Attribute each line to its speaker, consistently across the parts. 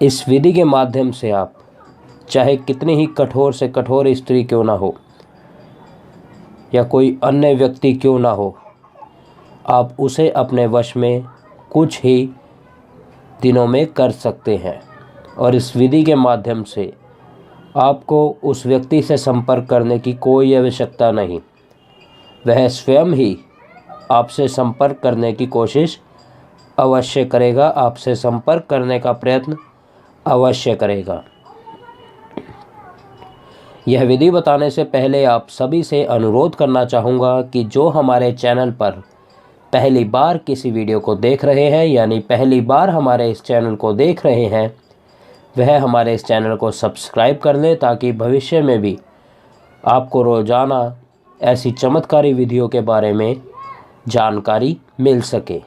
Speaker 1: इस विधि के माध्यम से आप चाहे कितनी ही कठोर से कठोर स्त्री क्यों ना हो या कोई अन्य व्यक्ति क्यों ना हो, आप उसे अपने वश में कुछ ही दिनों में कर सकते हैं। और इस विधि के माध्यम से आपको उस व्यक्ति से संपर्क करने की कोई आवश्यकता नहीं, वह स्वयं ही आपसे संपर्क करने की कोशिश अवश्य करेगा, आपसे संपर्क करने का प्रयत्न अवश्य करेगा। यह विधि बताने से पहले आप सभी से अनुरोध करना चाहूँगा कि जो हमारे चैनल पर पहली बार किसी वीडियो को देख रहे हैं, यानी पहली बार हमारे इस चैनल को देख रहे हैं, वह हमारे इस चैनल को सब्सक्राइब कर लें ताकि भविष्य में भी आपको रोज़ाना ऐसी चमत्कारी विधियों के बारे में जानकारी मिल सके।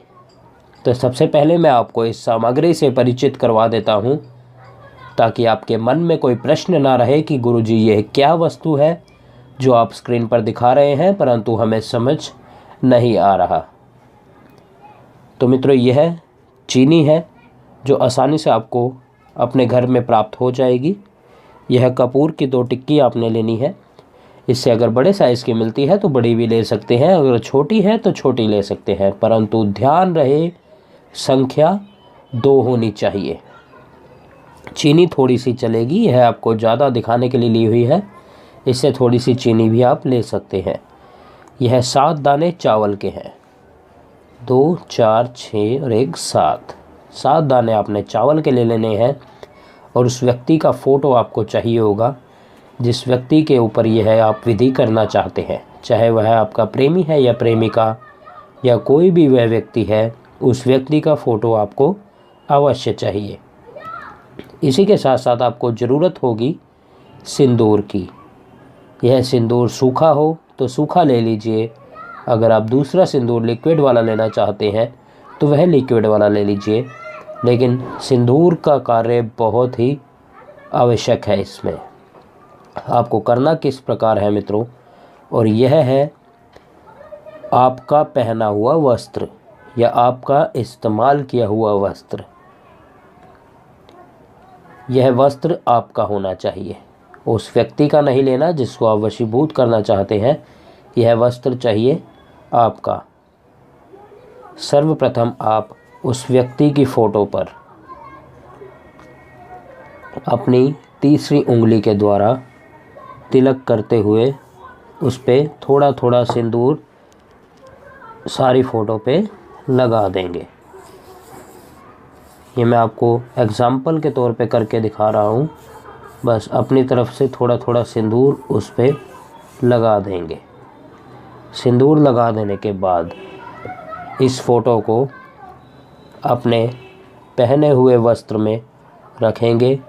Speaker 1: तो सबसे पहले मैं आपको इस सामग्री से परिचित करवा देता हूँ ताकि आपके मन में कोई प्रश्न ना रहे कि गुरुजी यह क्या वस्तु है जो आप स्क्रीन पर दिखा रहे हैं परंतु हमें समझ नहीं आ रहा। तो मित्रों, यह चीनी है जो आसानी से आपको अपने घर में प्राप्त हो जाएगी। यह कपूर की 2 टिक्की आपने लेनी है। इससे अगर बड़े साइज़ की मिलती है तो बड़ी भी ले सकते हैं, अगर छोटी है तो छोटी ले सकते हैं, परंतु ध्यान रहे संख्या 2 होनी चाहिए। चीनी थोड़ी सी चलेगी, यह आपको ज़्यादा दिखाने के लिए ली हुई है, इससे थोड़ी सी चीनी भी आप ले सकते हैं। यह 7 दाने चावल के हैं, 2 4 6 और 1 7। 7 दाने आपने चावल के ले लेने हैं। और उस व्यक्ति का फ़ोटो आपको चाहिए होगा जिस व्यक्ति के ऊपर यह आप विधि करना चाहते हैं, चाहे वह आपका प्रेमी है या प्रेमिका या कोई भी वह व्यक्ति है, उस व्यक्ति का फ़ोटो आपको अवश्य चाहिए। इसी के साथ साथ आपको ज़रूरत होगी सिंदूर की। यह सिंदूर सूखा हो तो सूखा ले लीजिए, अगर आप दूसरा सिंदूर लिक्विड वाला लेना चाहते हैं तो वह लिक्विड वाला ले लीजिए, लेकिन सिंदूर का कार्य बहुत ही आवश्यक है। इसमें आपको करना किस प्रकार है मित्रों, और यह है आपका पहना हुआ वस्त्र या आपका इस्तेमाल किया हुआ वस्त्र। यह वस्त्र आपका होना चाहिए, उस व्यक्ति का नहीं लेना जिसको आप वशीभूत करना चाहते हैं। यह वस्त्र चाहिए आपका। सर्वप्रथम आप उस व्यक्ति की फ़ोटो पर अपनी तीसरी उंगली के द्वारा तिलक करते हुए उस पे थोड़ा थोड़ा सिंदूर सारी फ़ोटो पे लगा देंगे। ये मैं आपको एग्ज़ाम्पल के तौर पे करके दिखा रहा हूँ। बस अपनी तरफ से थोड़ा थोड़ा सिंदूर उस पे लगा देंगे। सिंदूर लगा देने के बाद इस फ़ोटो को अपने पहने हुए वस्त्र में रखेंगे।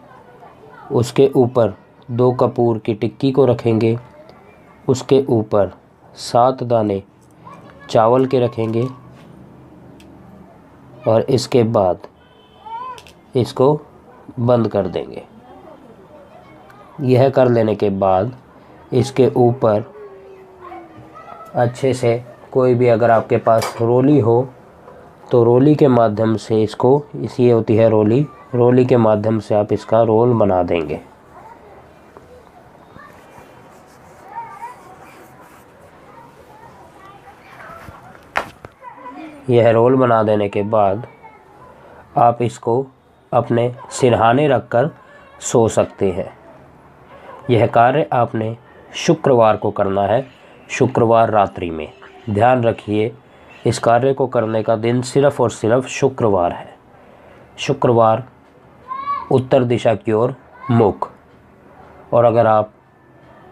Speaker 1: उसके ऊपर 2 कपूर की टिक्की को रखेंगे। उसके ऊपर 7 दाने चावल के रखेंगे और इसके बाद इसको बंद कर देंगे। यह कर लेने के बाद इसके ऊपर अच्छे से कोई भी, अगर आपके पास रोली हो तो रोली के माध्यम से इसको, ये होती है रोली के माध्यम से आप इसका रोल बना देंगे। यह रोल बना देने के बाद आप इसको अपने सिरहाने रखकर सो सकते हैं। यह कार्य आपने शुक्रवार को करना है, शुक्रवार रात्रि में। ध्यान रखिए, इस कार्य को करने का दिन सिर्फ़ और सिर्फ शुक्रवार है। शुक्रवार उत्तर दिशा की ओर मुख। और अगर आप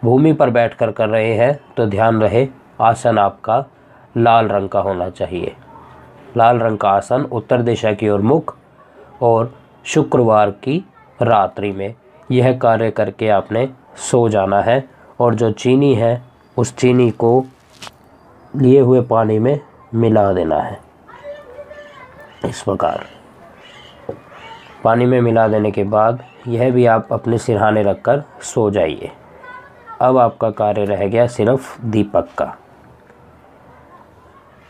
Speaker 1: भूमि पर बैठकर कर रहे हैं तो ध्यान रहे आसन आपका लाल रंग का होना चाहिए। लाल रंग का आसन, उत्तर दिशा की ओर मुख, और शुक्रवार की रात्रि में यह कार्य करके आपने सो जाना है। और जो चीनी है उस चीनी को लिए हुए पानी में मिला देना है। इस प्रकार पानी में मिला देने के बाद यह भी आप अपने सिरहाने रखकर सो जाइए। अब आपका कार्य रह गया सिर्फ दीपक का।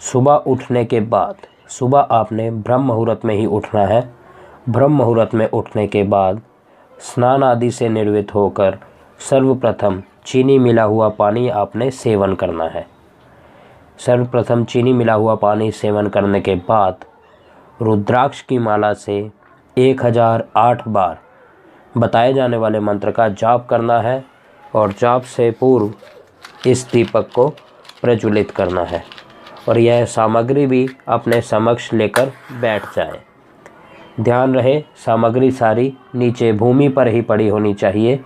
Speaker 1: सुबह उठने के बाद, सुबह आपने ब्रह्म मुहूर्त में ही उठना है। ब्रह्म मुहूर्त में उठने के बाद स्नान आदि से निर्वृत्त होकर सर्वप्रथम चीनी मिला हुआ पानी आपने सेवन करना है। सर्वप्रथम चीनी मिला हुआ पानी सेवन करने के बाद रुद्राक्ष की माला से 1008 बार बताए जाने वाले मंत्र का जाप करना है और जाप से पूर्व इस दीपक को प्रज्वलित करना है और यह सामग्री भी अपने समक्ष लेकर बैठ जाए। ध्यान रहे सामग्री सारी नीचे भूमि पर ही पड़ी होनी चाहिए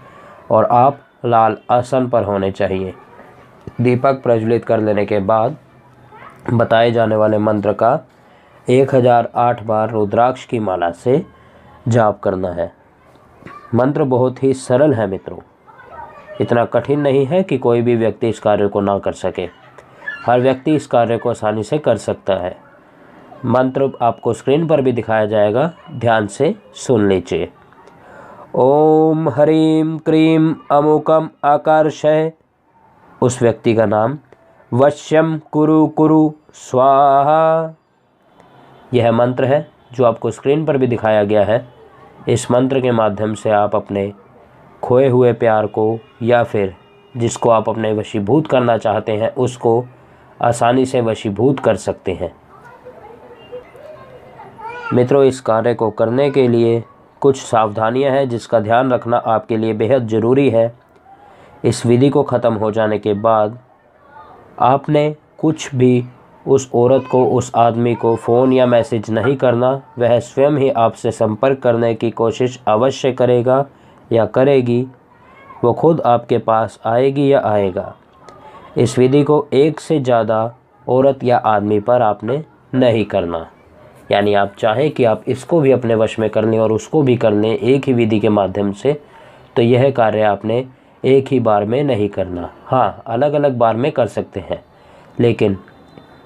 Speaker 1: और आप लाल आसन पर होने चाहिए। दीपक प्रज्वलित कर लेने के बाद बताए जाने वाले मंत्र का 1008 बार रुद्राक्ष की माला से जाप करना है। मंत्र बहुत ही सरल है मित्रों, इतना कठिन नहीं है कि कोई भी व्यक्ति इस कार्य को ना कर सके। हर व्यक्ति इस कार्य को आसानी से कर सकता है। मंत्र आपको स्क्रीन पर भी दिखाया जाएगा, ध्यान से सुन लीजिए। ओम ह्रीं क्रीं अमुकम आकर्षय, उस व्यक्ति का नाम वश्यम कुरु कुरु स्वाहा। यह मंत्र है जो आपको स्क्रीन पर भी दिखाया गया है। इस मंत्र के माध्यम से आप अपने खोए हुए प्यार को या फिर जिसको आप अपने वशीभूत करना चाहते हैं उसको आसानी से वशीभूत कर सकते हैं। मित्रों, इस कार्य को करने के लिए कुछ सावधानियां हैं जिसका ध्यान रखना आपके लिए बेहद ज़रूरी है। इस विधि को ख़त्म हो जाने के बाद आपने कुछ भी उस औरत को, उस आदमी को फ़ोन या मैसेज नहीं करना। वह स्वयं ही आपसे संपर्क करने की कोशिश अवश्य करेगा या करेगी। वो खुद आपके पास आएगी या आएगा। इस विधि को एक से ज़्यादा औरत या आदमी पर आपने नहीं करना। यानी आप चाहें कि आप इसको भी अपने वश में कर लें और उसको भी कर लें एक ही विधि के माध्यम से, तो यह कार्य आपने एक ही बार में नहीं करना। हाँ, अलग अलग बार में कर सकते हैं, लेकिन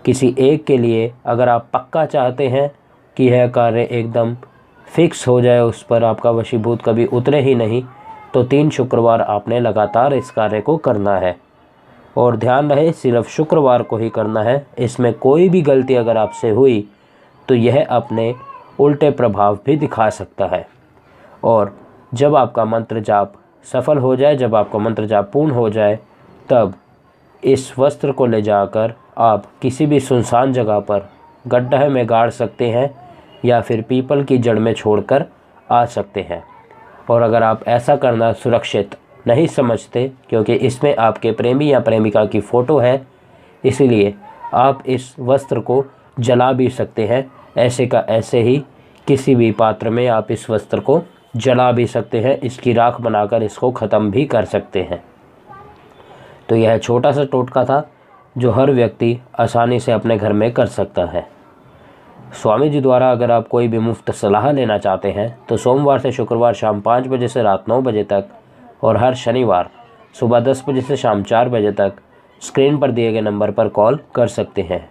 Speaker 1: किसी एक के लिए अगर आप पक्का चाहते हैं कि यह कार्य एकदम फिक्स हो जाए, उस पर आपका वशीभूत कभी उतरे ही नहीं, तो 3 शुक्रवार आपने लगातार इस कार्य को करना है। और ध्यान रहे सिर्फ शुक्रवार को ही करना है। इसमें कोई भी गलती अगर आपसे हुई तो यह अपने उल्टे प्रभाव भी दिखा सकता है। और जब आपका मंत्र जाप सफल हो जाए, जब आपका मंत्र जाप पूर्ण हो जाए, तब इस वस्त्र को ले जाकर आप किसी भी सुनसान जगह पर गड्ढे में गाड़ सकते हैं या फिर पीपल की जड़ में छोड़कर आ सकते हैं। और अगर आप ऐसा करना सुरक्षित नहीं समझते, क्योंकि इसमें आपके प्रेमी या प्रेमिका की फ़ोटो है, इसलिए आप इस वस्त्र को जला भी सकते हैं। ऐसे का ऐसे ही किसी भी पात्र में आप इस वस्त्र को जला भी सकते हैं। इसकी राख बनाकर इसको ख़त्म भी कर सकते हैं। तो यह छोटा सा टोटका था जो हर व्यक्ति आसानी से अपने घर में कर सकता है। स्वामी जी द्वारा अगर आप कोई भी मुफ्त सलाह लेना चाहते हैं तो सोमवार से शुक्रवार शाम 5 बजे से रात 9 बजे तक और हर शनिवार सुबह 10 बजे से शाम 4 बजे तक स्क्रीन पर दिए गए नंबर पर कॉल कर सकते हैं।